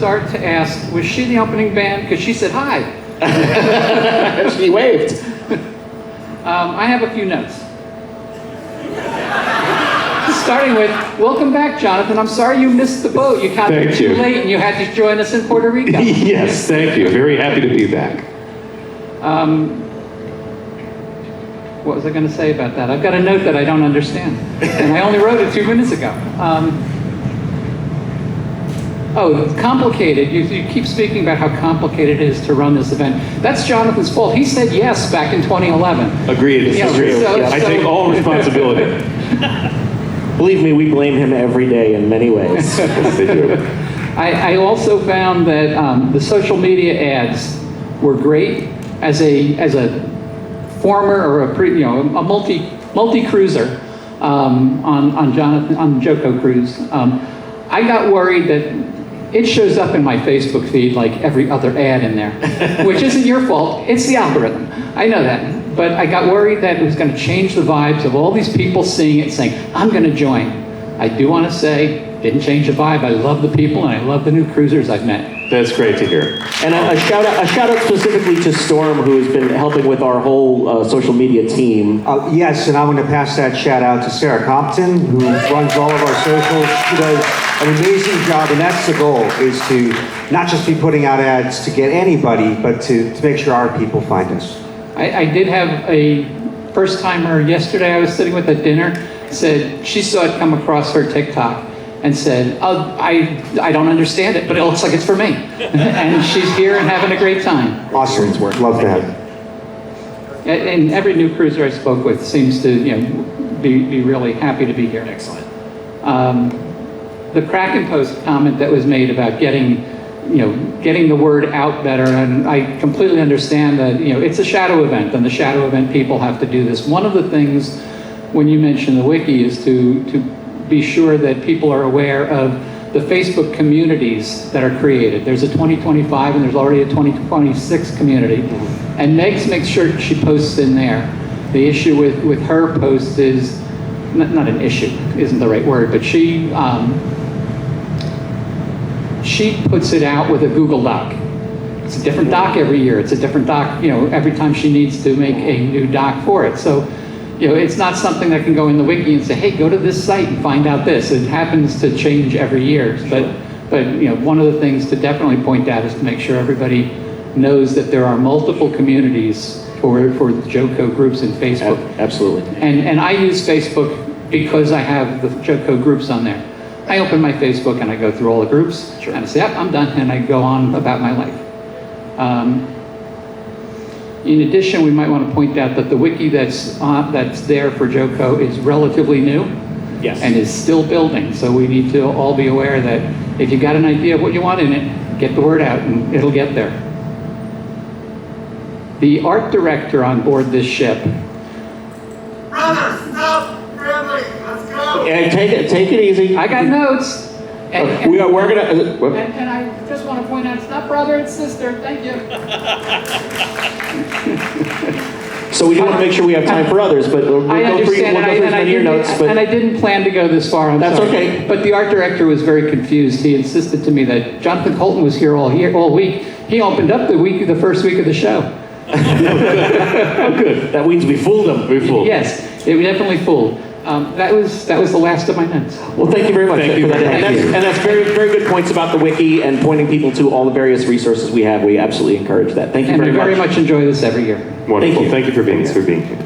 start to ask, was she the opening band? Because she said hi. She waved. I have a few notes. Starting with, welcome back, Jonathan. I'm sorry you missed the boat. You got there too late and you had to join us in Puerto Rico. Yes, thank you. Very happy to be back. What was I going to say about that? I've got a note that I don't understand. And I only wrote it 2 minutes ago. It's complicated. You keep speaking about how complicated it is to run this event. That's Jonathan's fault. He said yes back in 2011. Agreed. I take all responsibility. Believe me, we blame him every day in many ways. Yes, they do. I also found that the social media ads were great as a former or a multi-cruiser on JoCo Cruise. I got worried that it shows up in my Facebook feed like every other ad in there, which isn't your fault. It's the algorithm. I know that. But I got worried that it was going to change the vibes of all these people seeing it saying, I'm going to join. I do want to say, didn't change the vibe. I love the people and I love the new cruisers I've met. That's great to hear. And a shout out specifically to Storm, who has been helping with our whole social media team. Yes, and I want to pass that shout out to Sarah Compton, who runs all of our socials. She does an amazing job, and that's the goal, is to not just be putting out ads to get anybody, but to make sure our people find us. I did have a first-timer yesterday I was sitting with at dinner, said she saw it come across her TikTok and said, I don't understand it, but it looks like it's for me. And she's here and having a great time. Awesome. Love that. And every new cruiser I spoke with seems to be really happy to be here. Excellent. The Kraken Post comment that was made about getting the word out better, and I completely understand that, it's a shadow event, and the shadow event people have to do this. One of the things, when you mention the wiki, is to be sure that people are aware of the Facebook communities that are created. There's a 2025 and there's already a 2026 community. And Megs makes sure she posts in there. The issue with her post is, not an issue, isn't the right word, but she puts it out with a Google Doc. It's a different doc every year. It's a different doc, every time she needs to make a new doc for it. So, it's not something that can go in the wiki and say, hey, go to this site and find out this. It happens to change every year. But one of the things to definitely point out is to make sure everybody knows that there are multiple communities for the JoCo groups in Facebook. Absolutely. And I use Facebook because I have the JoCo groups on there. I open my Facebook and I go through all the groups, and I say, yep, I'm done, and I go on about my life. In addition, we might want to point out that the wiki that's there for JoCo is relatively new. Yes. And is still building, so we need to all be aware that if you got an idea of what you want in it, get the word out and it'll get there. The art director on board this ship. Brothers, stop, family, let's go. And take it easy. I got notes. And we're gonna. And I just want to point out, it's not brother and sister. Thank you. So we do want to make sure we have time for others, but we'll go through your notes. And I didn't plan to go this far. That's sorry. okay. But the art director was very confused. He insisted to me that Jonathan Colton was here all week. He opened up the first week of the show. Oh, good. That means we fooled him. Yes, it definitely fooled. That was the last of my notes. Well, thank you very much. Thank you. And that's very, very good points about the wiki and pointing people to all the various resources we have. We absolutely encourage that. Thank you and very much. I very much enjoy this every year. Wonderful. Thank you. Thank you for being here.